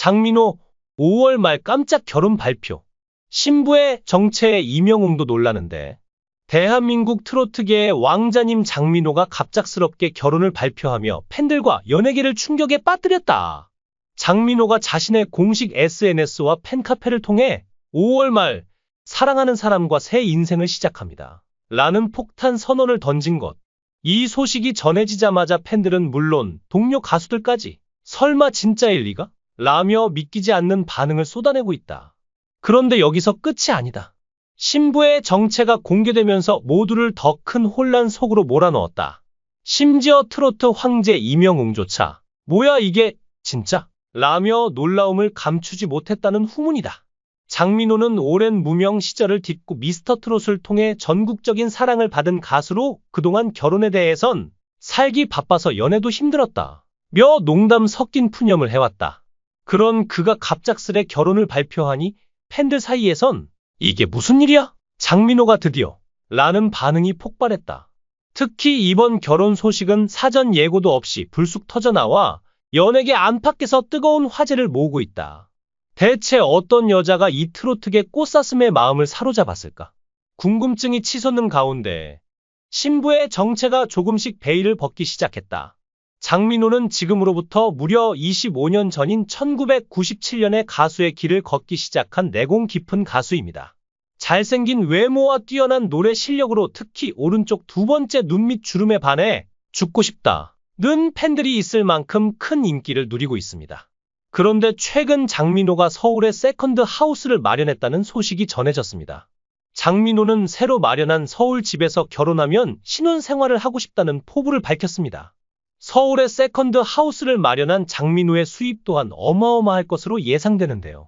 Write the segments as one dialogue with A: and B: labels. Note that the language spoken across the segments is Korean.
A: 장민호 5월 말 깜짝 결혼 발표. 신부의 정체에 이명웅도 놀라는데 대한민국 트로트계의 왕자님 장민호가 갑작스럽게 결혼을 발표하며 팬들과 연예계를 충격에 빠뜨렸다. 장민호가 자신의 공식 SNS와 팬카페를 통해 5월 말 사랑하는 사람과 새 인생을 시작합니다. 라는 폭탄 선언을 던진 것. 이 소식이 전해지자마자 팬들은 물론 동료 가수들까지 설마 진짜일 리가? 라며 믿기지 않는 반응을 쏟아내고 있다. 그런데 여기서 끝이 아니다. 신부의 정체가 공개되면서 모두를 더 큰 혼란 속으로 몰아넣었다. 심지어 트로트 황제 이명웅조차 뭐야 이게 진짜? 라며 놀라움을 감추지 못했다는 후문이다. 장민호는 오랜 무명 시절을 딛고 미스터트롯을 통해 전국적인 사랑을 받은 가수로 그동안 결혼에 대해선 살기 바빠서 연애도 힘들었다. 며 농담 섞인 푸념을 해왔다. 그런 그가 갑작스레 결혼을 발표하니 팬들 사이에선 이게 무슨 일이야? 장민호가 드디어 라는 반응이 폭발했다. 특히 이번 결혼 소식은 사전 예고도 없이 불쑥 터져나와 연예계 안팎에서 뜨거운 화제를 모으고 있다. 대체 어떤 여자가 이 트로트계 꽃사슴의 마음을 사로잡았을까? 궁금증이 치솟는 가운데 신부의 정체가 조금씩 베일을 벗기 시작했다. 장민호는 지금으로부터 무려 25년 전인 1997년에 가수의 길을 걷기 시작한 내공 깊은 가수입니다. 잘생긴 외모와 뛰어난 노래 실력으로 특히 오른쪽 두 번째 눈 밑 주름에 반해 죽고 싶다는 팬들이 있을 만큼 큰 인기를 누리고 있습니다. 그런데 최근 장민호가 서울에 세컨드 하우스를 마련했다는 소식이 전해졌습니다. 장민호는 새로 마련한 서울 집에서 결혼하면 신혼생활을 하고 싶다는 포부를 밝혔습니다. 서울에 세컨드 하우스를 마련한 장민호의 수입 또한 어마어마할 것으로 예상되는데요.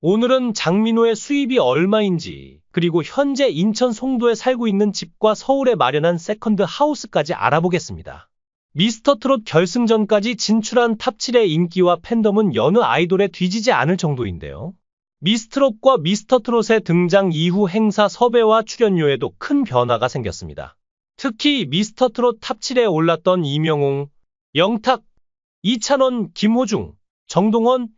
A: 오늘은 장민호의 수입이 얼마인지 그리고 현재 인천 송도에 살고 있는 집과 서울에 마련한 세컨드 하우스까지 알아보겠습니다. 미스터트롯 결승전까지 진출한 탑7의 인기와 팬덤은 여느 아이돌에 뒤지지 않을 정도인데요. 미스트롯과 미스터트롯의 등장 이후 행사 섭외와 출연료에도 큰 변화가 생겼습니다. 특히 미스터트롯 탑7에 올랐던 이명웅, 영탁, 이찬원, 김호중, 정동원,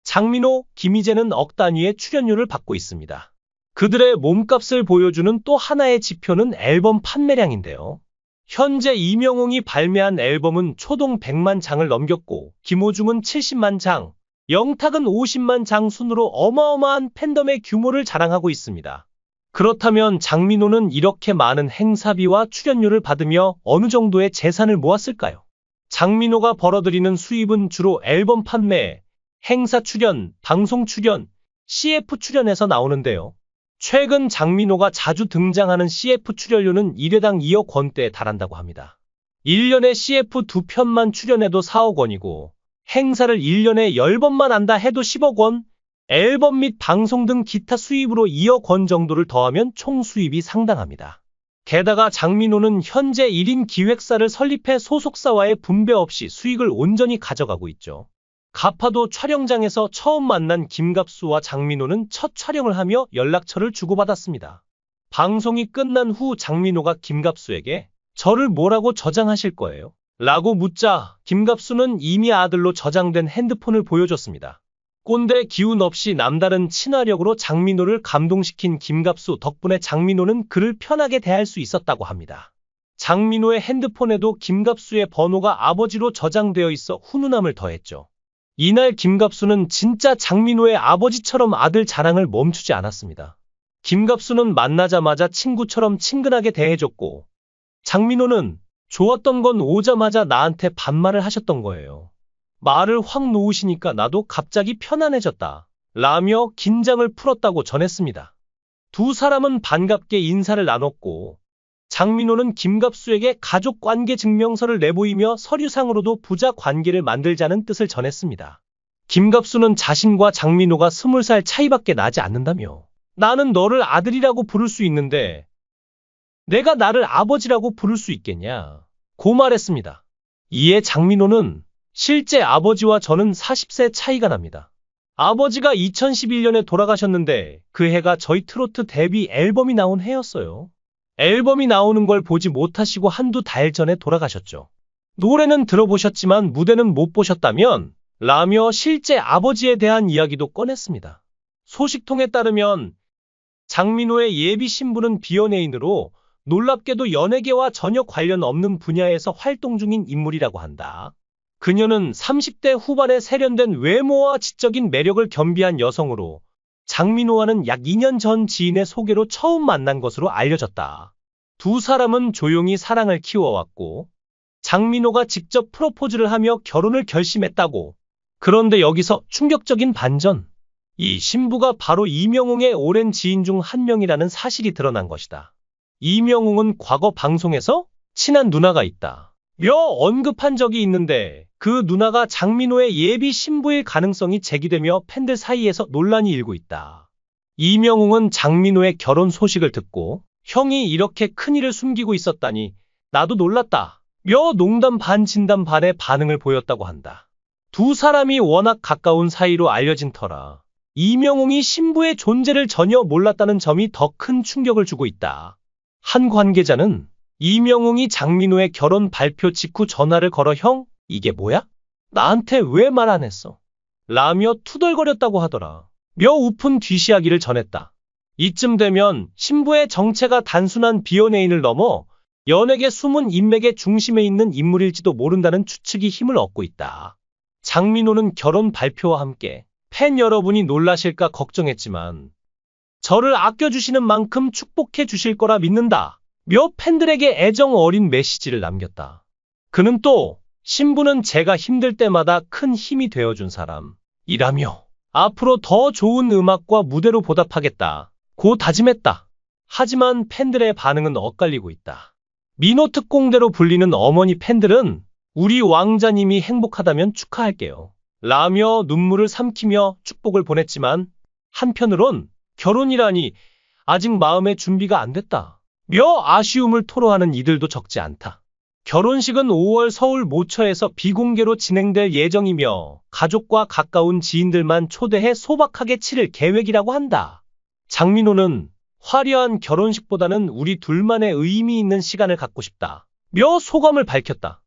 A: 장민호, 김희재는 억 단위의 출연료를 받고 있습니다. 그들의 몸값을 보여주는 또 하나의 지표는 앨범 판매량인데요. 현재 이명웅이 발매한 앨범은 초동 100만 장을 넘겼고 김호중은 70만 장, 영탁은 50만 장 순으로 어마어마한 팬덤의 규모를 자랑하고 있습니다. 그렇다면 장민호는 이렇게 많은 행사비와 출연료를 받으며 어느 정도의 재산을 모았을까요? 장민호가 벌어들이는 수입은 주로 앨범 판매, 행사 출연, 방송 출연, CF 출연에서 나오는데요. 최근 장민호가 자주 등장하는 CF 출연료는 1회당 2억 원대에 달한다고 합니다. 1년에 CF 2편만 출연해도 4억 원이고 행사를 1년에 10번만 한다 해도 10억 원, 앨범 및 방송 등 기타 수입으로 2억 원 정도를 더하면 총 수입이 상당합니다. 게다가 장민호는 현재 1인 기획사를 설립해 소속사와의 분배 없이 수익을 온전히 가져가고 있죠. 가파도 촬영장에서 처음 만난 김갑수와 장민호는 첫 촬영을 하며 연락처를 주고받았습니다. 방송이 끝난 후 장민호가 김갑수에게 저를 뭐라고 저장하실 거예요? 라고 묻자 김갑수는 이미 아들로 저장된 핸드폰을 보여줬습니다. 꼰대 기운 없이 남다른 친화력으로 장민호를 감동시킨 김갑수 덕분에 장민호는 그를 편하게 대할 수 있었다고 합니다. 장민호의 핸드폰에도 김갑수의 번호가 아버지로 저장되어 있어 훈훈함을 더했죠. 이날 김갑수는 진짜 장민호의 아버지처럼 아들 자랑을 멈추지 않았습니다. 김갑수는 만나자마자 친구처럼 친근하게 대해줬고 장민호는 좋았던 건 오자마자 나한테 반말을 하셨던 거예요. 말을 확 놓으시니까 나도 갑자기 편안해졌다. 라며 긴장을 풀었다고 전했습니다. 두 사람은 반갑게 인사를 나눴고 장민호는 김갑수에게 가족관계 증명서를 내보이며 서류상으로도 부자 관계를 만들자는 뜻을 전했습니다. 김갑수는 자신과 장민호가 20살 차이밖에 나지 않는다며 나는 너를 아들이라고 부를 수 있는데 내가 나를 아버지라고 부를 수 있겠냐 고 말했습니다. 이에 장민호는 실제 아버지와 저는 40세 차이가 납니다. 아버지가 2011년에 돌아가셨는데 그 해가 저희 트로트 데뷔 앨범이 나온 해였어요. 앨범이 나오는 걸 보지 못하시고 한두 달 전에 돌아가셨죠. 노래는 들어보셨지만 무대는 못 보셨다면 라며 실제 아버지에 대한 이야기도 꺼냈습니다. 소식통에 따르면 장민호의 예비 신부는 비연예인으로 놀랍게도 연예계와 전혀 관련 없는 분야에서 활동 중인 인물이라고 한다. 그녀는 30대 후반에 세련된 외모와 지적인 매력을 겸비한 여성으로 장민호와는 약 2년 전 지인의 소개로 처음 만난 것으로 알려졌다. 두 사람은 조용히 사랑을 키워왔고 장민호가 직접 프로포즈를 하며 결혼을 결심했다고. 그런데 여기서 충격적인 반전. 이 신부가 바로 이명웅의 오랜 지인 중 한 명이라는 사실이 드러난 것이다. 이명웅은 과거 방송에서 친한 누나가 있다 며 언급한 적이 있는데 그 누나가 장민호의 예비 신부일 가능성이 제기되며 팬들 사이에서 논란이 일고 있다. 이명웅은 장민호의 결혼 소식을 듣고 형이 이렇게 큰일을 숨기고 있었다니 나도 놀랐다 며 농담 반 진담 반의 반응을 보였다고 한다. 두 사람이 워낙 가까운 사이로 알려진 터라 이명웅이 신부의 존재를 전혀 몰랐다는 점이 더 큰 충격을 주고 있다. 한 관계자는 이명웅이 장민호의 결혼 발표 직후 전화를 걸어 형, 이게 뭐야? 나한테 왜 말 안 했어? 라며 투덜거렸다고 하더라. 며 우픈 뒤이야기를 전했다. 이쯤 되면 신부의 정체가 단순한 비연예인을 넘어 연예계 숨은 인맥의 중심에 있는 인물일지도 모른다는 추측이 힘을 얻고 있다. 장민호는 결혼 발표와 함께 팬 여러분이 놀라실까 걱정했지만 저를 아껴주시는 만큼 축복해 주실 거라 믿는다 며 팬들에게 애정 어린 메시지를 남겼다. 그는 또 신부는 제가 힘들 때마다 큰 힘이 되어준 사람이라며 앞으로 더 좋은 음악과 무대로 보답하겠다 고 다짐했다. 하지만 팬들의 반응은 엇갈리고 있다. 민호 특공대로 불리는 어머니 팬들은 우리 왕자님이 행복하다면 축하할게요 라며 눈물을 삼키며 축복을 보냈지만 한편으론 결혼이라니 아직 마음의 준비가 안 됐다 며 아쉬움을 토로하는 이들도 적지 않다. 결혼식은 5월 서울 모처에서 비공개로 진행될 예정이며 가족과 가까운 지인들만 초대해 소박하게 치를 계획이라고 한다. 장민호는 화려한 결혼식보다는 우리 둘만의 의미 있는 시간을 갖고 싶다 며 소감을 밝혔다.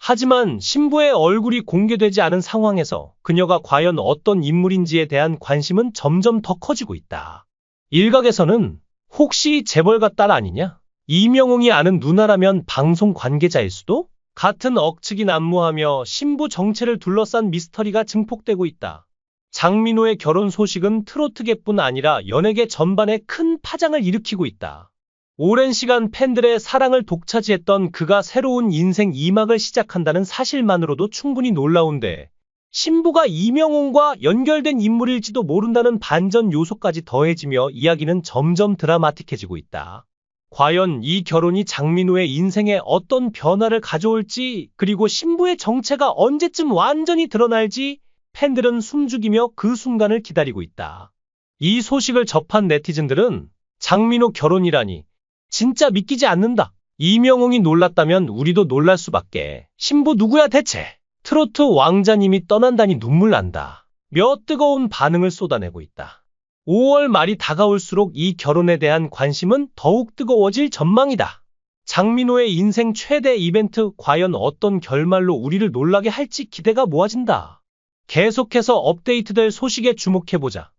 A: 하지만 신부의 얼굴이 공개되지 않은 상황에서 그녀가 과연 어떤 인물인지에 대한 관심은 점점 더 커지고 있다. 일각에서는 혹시 재벌가 딸 아니냐? 이명웅이 아는 누나라면 방송 관계자일 수도? 같은 억측이 난무하며 신부 정체를 둘러싼 미스터리가 증폭되고 있다. 장민호의 결혼 소식은 트로트계뿐 아니라 연예계 전반에 큰 파장을 일으키고 있다. 오랜 시간 팬들의 사랑을 독차지했던 그가 새로운 인생 2막을 시작한다는 사실만으로도 충분히 놀라운데 신부가 이명웅과 연결된 인물일지도 모른다는 반전 요소까지 더해지며 이야기는 점점 드라마틱해지고 있다. 과연 이 결혼이 장민호의 인생에 어떤 변화를 가져올지 그리고 신부의 정체가 언제쯤 완전히 드러날지 팬들은 숨죽이며 그 순간을 기다리고 있다. 이 소식을 접한 네티즌들은 장민호 결혼이라니 진짜 믿기지 않는다. 이명웅이 놀랐다면 우리도 놀랄 수밖에. 신부 누구야 대체? 트로트 왕자님이 떠난다니 눈물 난다. 며 뜨거운 반응을 쏟아내고 있다. 5월 말이 다가올수록 이 결혼에 대한 관심은 더욱 뜨거워질 전망이다. 장민호의 인생 최대 이벤트 과연 어떤 결말로 우리를 놀라게 할지 기대가 모아진다. 계속해서 업데이트될 소식에 주목해보자.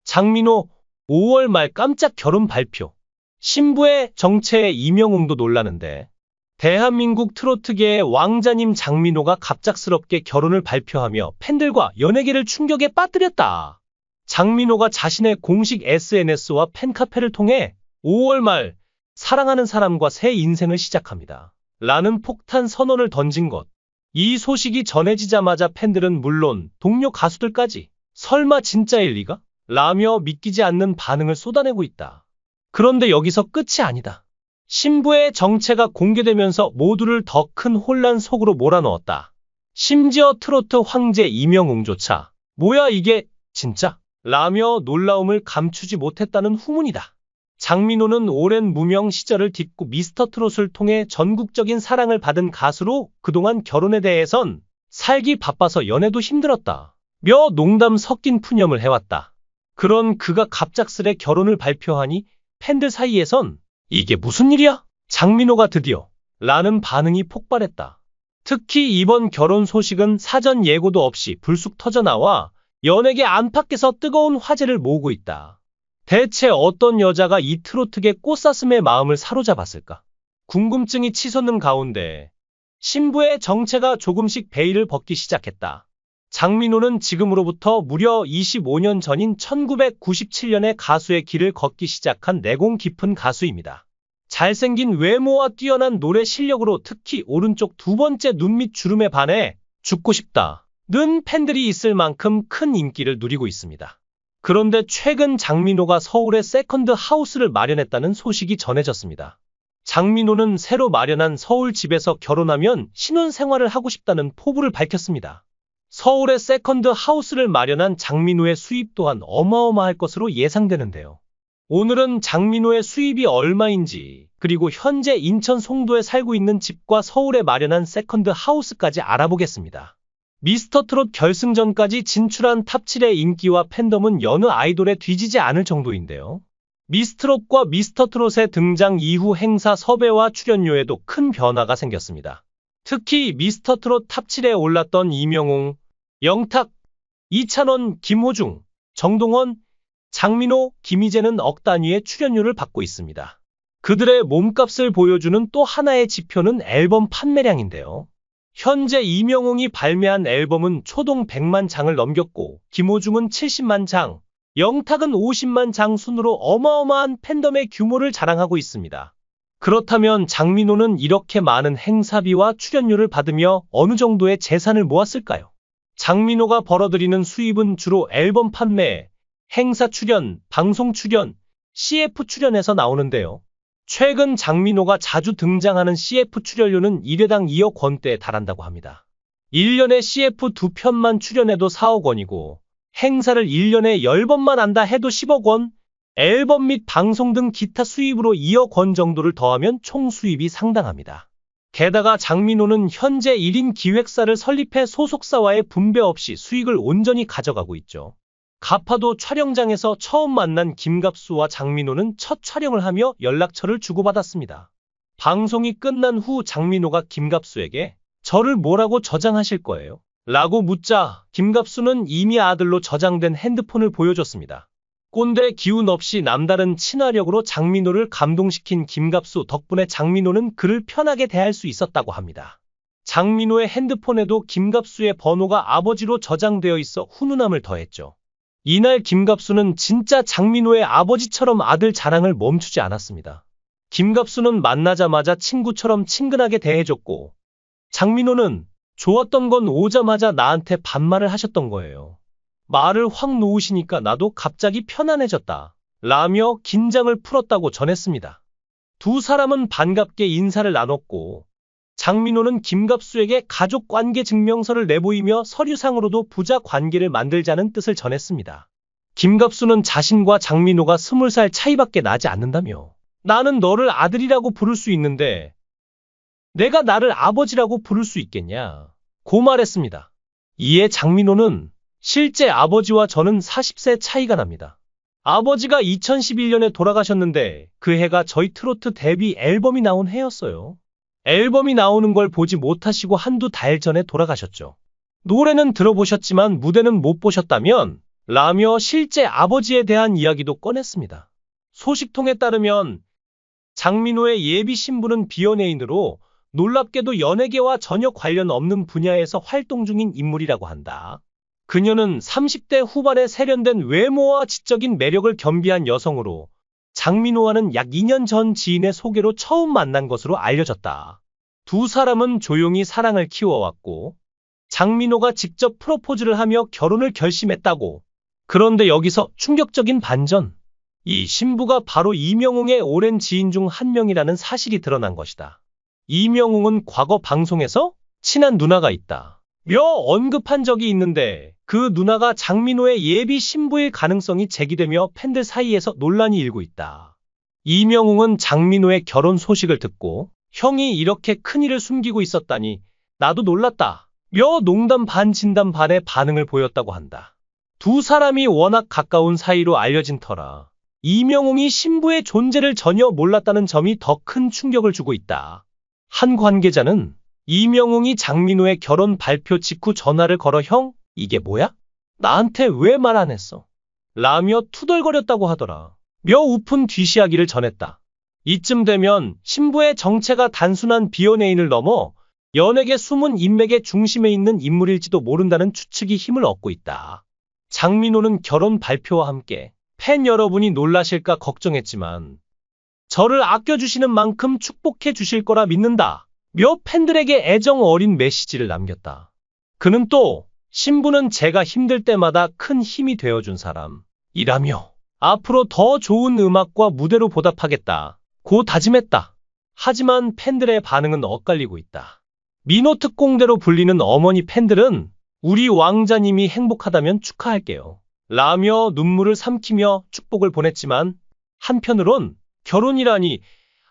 A: 장민호 5월 말 깜짝 결혼 발표. 신부의 정체에 이명웅도 놀라는데 대한민국 트로트계의 왕자님 장민호가 갑작스럽게 결혼을 발표하며 팬들과 연예계를 충격에 빠뜨렸다. 장민호가 자신의 공식 SNS와 팬카페를 통해 5월 말 사랑하는 사람과 새 인생을 시작합니다. 라는 폭탄 선언을 던진 것. 이 소식이 전해지자마자 팬들은 물론 동료 가수들까지 설마 진짜일 리가? 라며 믿기지 않는 반응을 쏟아내고 있다. 그런데 여기서 끝이 아니다. 신부의 정체가 공개되면서 모두를 더 큰 혼란 속으로 몰아넣었다. 심지어 트로트 황제 이명웅조차 뭐야 이게 진짜? 라며 놀라움을 감추지 못했다는 후문이다. 장민호는 오랜 무명 시절을 딛고 미스터 트롯을 통해 전국적인 사랑을 받은 가수로 그동안 결혼에 대해선 살기 바빠서 연애도 힘들었다. 며 농담 섞인 푸념을 해왔다. 그런 그가 갑작스레 결혼을 발표하니 팬들 사이에선 이게 무슨 일이야? 장민호가 드디어 라는 반응이 폭발했다. 특히 이번 결혼 소식은 사전 예고도 없이 불쑥 터져나와 연예계 안팎에서 뜨거운 화제를 모으고 있다. 대체 어떤 여자가 이 트로트계 꽃사슴의 마음을 사로잡았을까? 궁금증이 치솟는 가운데 신부의 정체가 조금씩 베일을 벗기 시작했다. 장민호는 지금으로부터 무려 25년 전인 1997년에 가수의 길을 걷기 시작한 내공 깊은 가수입니다. 잘생긴 외모와 뛰어난 노래 실력으로 특히 오른쪽 두 번째 눈밑 주름에 반해 죽고 싶다는 팬들이 있을 만큼 큰 인기를 누리고 있습니다. 그런데 최근 장민호가 서울에 세컨드 하우스를 마련했다는 소식이 전해졌습니다. 장민호는 새로 마련한 서울 집에서 결혼하면 신혼생활을 하고 싶다는 포부를 밝혔습니다. 서울에 세컨드 하우스를 마련한 장민호의 수입 또한 어마어마할 것으로 예상되는데요. 오늘은 장민호의 수입이 얼마인지, 그리고 현재 인천 송도에 살고 있는 집과 서울에 마련한 세컨드 하우스까지 알아보겠습니다. 미스터트롯 결승전까지 진출한 탑7의 인기와 팬덤은 여느 아이돌에 뒤지지 않을 정도인데요. 미스트롯과 미스터트롯의 등장 이후 행사 섭외와 출연료에도 큰 변화가 생겼습니다. 특히 미스터트롯 탑7에 올랐던 이명웅, 영탁, 이찬원, 김호중, 정동원, 장민호, 김희재는 억 단위의 출연료를 받고 있습니다. 그들의 몸값을 보여주는 또 하나의 지표는 앨범 판매량인데요. 현재 이명웅이 발매한 앨범은 초동 100만 장을 넘겼고 김호중은 70만 장, 영탁은 50만 장 순으로 어마어마한 팬덤의 규모를 자랑하고 있습니다. 그렇다면 장민호는 이렇게 많은 행사비와 출연료를 받으며 어느 정도의 재산을 모았을까요? 장민호가 벌어들이는 수입은 주로 앨범 판매, 행사 출연, 방송 출연, CF 출연에서 나오는데요. 최근 장민호가 자주 등장하는 CF 출연료는 1회당 2억 원대에 달한다고 합니다. 1년에 CF 2편만 출연해도 4억 원이고 행사를 1년에 10번만 한다 해도 10억 원, 앨범 및 방송 등 기타 수입으로 2억 원 정도를 더하면 총 수입이 상당합니다. 게다가 장민호는 현재 1인 기획사를 설립해 소속사와의 분배 없이 수익을 온전히 가져가고 있죠. 가파도 촬영장에서 처음 만난 김갑수와 장민호는 첫 촬영을 하며 연락처를 주고받았습니다. 방송이 끝난 후 장민호가 김갑수에게 저를 뭐라고 저장하실 거예요? 라고 묻자 김갑수는 이미 아들로 저장된 핸드폰을 보여줬습니다. 꼰대 기운 없이 남다른 친화력으로 장민호를 감동시킨 김갑수 덕분에 장민호는 그를 편하게 대할 수 있었다고 합니다. 장민호의 핸드폰에도 김갑수의 번호가 아버지로 저장되어 있어 훈훈함을 더했죠. 이날 김갑수는 진짜 장민호의 아버지처럼 아들 자랑을 멈추지 않았습니다. 김갑수는 만나자마자 친구처럼 친근하게 대해줬고 장민호는 좋았던 건 오자마자 나한테 반말을 하셨던 거예요. 말을 확 놓으시니까 나도 갑자기 편안해졌다. 라며 긴장을 풀었다고 전했습니다. 두 사람은 반갑게 인사를 나눴고 장민호는 김갑수에게 가족관계 증명서를 내보이며 서류상으로도 부자 관계를 만들자는 뜻을 전했습니다. 김갑수는 자신과 장민호가 20살 차이밖에 나지 않는다며 나는 너를 아들이라고 부를 수 있는데 내가 나를 아버지라고 부를 수 있겠냐 고 말했습니다. 이에 장민호는 실제 아버지와 저는 40세 차이가 납니다. 아버지가 2011년에 돌아가셨는데 그 해가 저희 트로트 데뷔 앨범이 나온 해였어요. 앨범이 나오는 걸 보지 못하시고 한두 달 전에 돌아가셨죠. 노래는 들어보셨지만 무대는 못 보셨다면? 라며 실제 아버지에 대한 이야기도 꺼냈습니다. 소식통에 따르면 장민호의 예비 신부는 비연예인으로 놀랍게도 연예계와 전혀 관련 없는 분야에서 활동 중인 인물이라고 한다. 그녀는 30대 후반에 세련된 외모와 지적인 매력을 겸비한 여성으로 장민호와는 약 2년 전 지인의 소개로 처음 만난 것으로 알려졌다. 두 사람은 조용히 사랑을 키워왔고 장민호가 직접 프로포즈를 하며 결혼을 결심했다고. 그런데 여기서 충격적인 반전. 이 신부가 바로 이명웅의 오랜 지인 중 한 명이라는 사실이 드러난 것이다. 이명웅은 과거 방송에서 친한 누나가 있다 며 언급한 적이 있는데 그 누나가 장민호의 예비 신부일 가능성이 제기되며 팬들 사이에서 논란이 일고 있다. 이명웅은 장민호의 결혼 소식을 듣고 형이 이렇게 큰일을 숨기고 있었다니 나도 놀랐다 며 농담 반 진담 반의 반응을 보였다고 한다. 두 사람이 워낙 가까운 사이로 알려진 터라 이명웅이 신부의 존재를 전혀 몰랐다는 점이 더 큰 충격을 주고 있다. 한 관계자는 이명웅이 장민호의 결혼 발표 직후 전화를 걸어 형, 이게 뭐야? 나한테 왜 말 안 했어? 라며 투덜거렸다고 하더라. 며 우픈 뒤시하기를 전했다. 이쯤 되면 신부의 정체가 단순한 비연예인을 넘어 연예계 숨은 인맥의 중심에 있는 인물일지도 모른다는 추측이 힘을 얻고 있다. 장민호는 결혼 발표와 함께 팬 여러분이 놀라실까 걱정했지만 저를 아껴주시는 만큼 축복해 주실 거라 믿는다. 며 팬들에게 애정 어린 메시지를 남겼다. 그는 또 신부는 제가 힘들 때마다 큰 힘이 되어준 사람이라며 앞으로 더 좋은 음악과 무대로 보답하겠다. 고 다짐했다. 하지만 팬들의 반응은 엇갈리고 있다. 민호 특공대로 불리는 어머니 팬들은 우리 왕자님이 행복하다면 축하할게요. 라며 눈물을 삼키며 축복을 보냈지만 한편으론 결혼이라니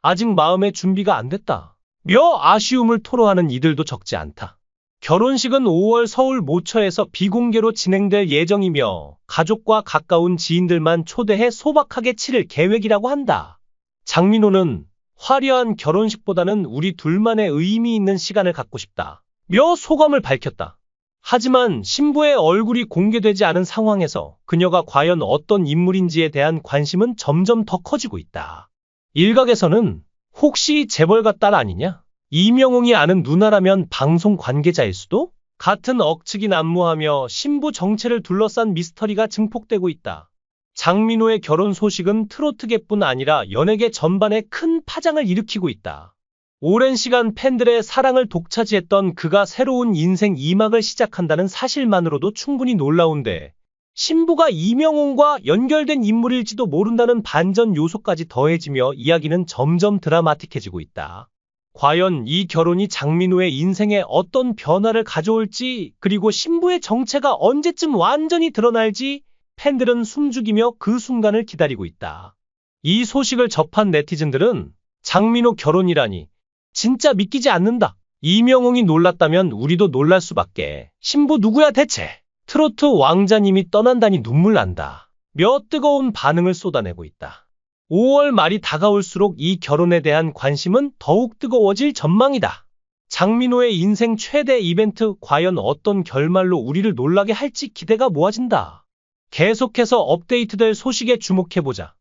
A: 아직 마음의 준비가 안 됐다. 며 아쉬움을 토로하는 이들도 적지 않다. 결혼식은 5월 서울 모처에서 비공개로 진행될 예정이며 가족과 가까운 지인들만 초대해 소박하게 치를 계획이라고 한다. 장민호는 화려한 결혼식보다는 우리 둘만의 의미 있는 시간을 갖고 싶다. 며 소감을 밝혔다. 하지만 신부의 얼굴이 공개되지 않은 상황에서 그녀가 과연 어떤 인물인지에 대한 관심은 점점 더 커지고 있다. 일각에서는 혹시 재벌가 딸 아니냐? 이명웅이 아는 누나라면 방송 관계자일 수도? 같은 억측이 난무하며 신부 정체를 둘러싼 미스터리가 증폭되고 있다. 장민호의 결혼 소식은 트로트계뿐 아니라 연예계 전반에 큰 파장을 일으키고 있다. 오랜 시간 팬들의 사랑을 독차지했던 그가 새로운 인생 2막을 시작한다는 사실만으로도 충분히 놀라운데 신부가 이명웅과 연결된 인물일지도 모른다는 반전 요소까지 더해지며 이야기는 점점 드라마틱해지고 있다. 과연 이 결혼이 장민호의 인생에 어떤 변화를 가져올지 그리고 신부의 정체가 언제쯤 완전히 드러날지 팬들은 숨죽이며 그 순간을 기다리고 있다. 이 소식을 접한 네티즌들은 장민호 결혼이라니 진짜 믿기지 않는다. 이명웅이 놀랐다면 우리도 놀랄 수밖에. 신부 누구야 대체? 트로트 왕자님이 떠난다니 눈물 난다. 며 뜨거운 반응을 쏟아내고 있다. 5월 말이 다가올수록 이 결혼에 대한 관심은 더욱 뜨거워질 전망이다. 장민호의 인생 최대 이벤트 과연 어떤 결말로 우리를 놀라게 할지 기대가 모아진다. 계속해서 업데이트될 소식에 주목해보자.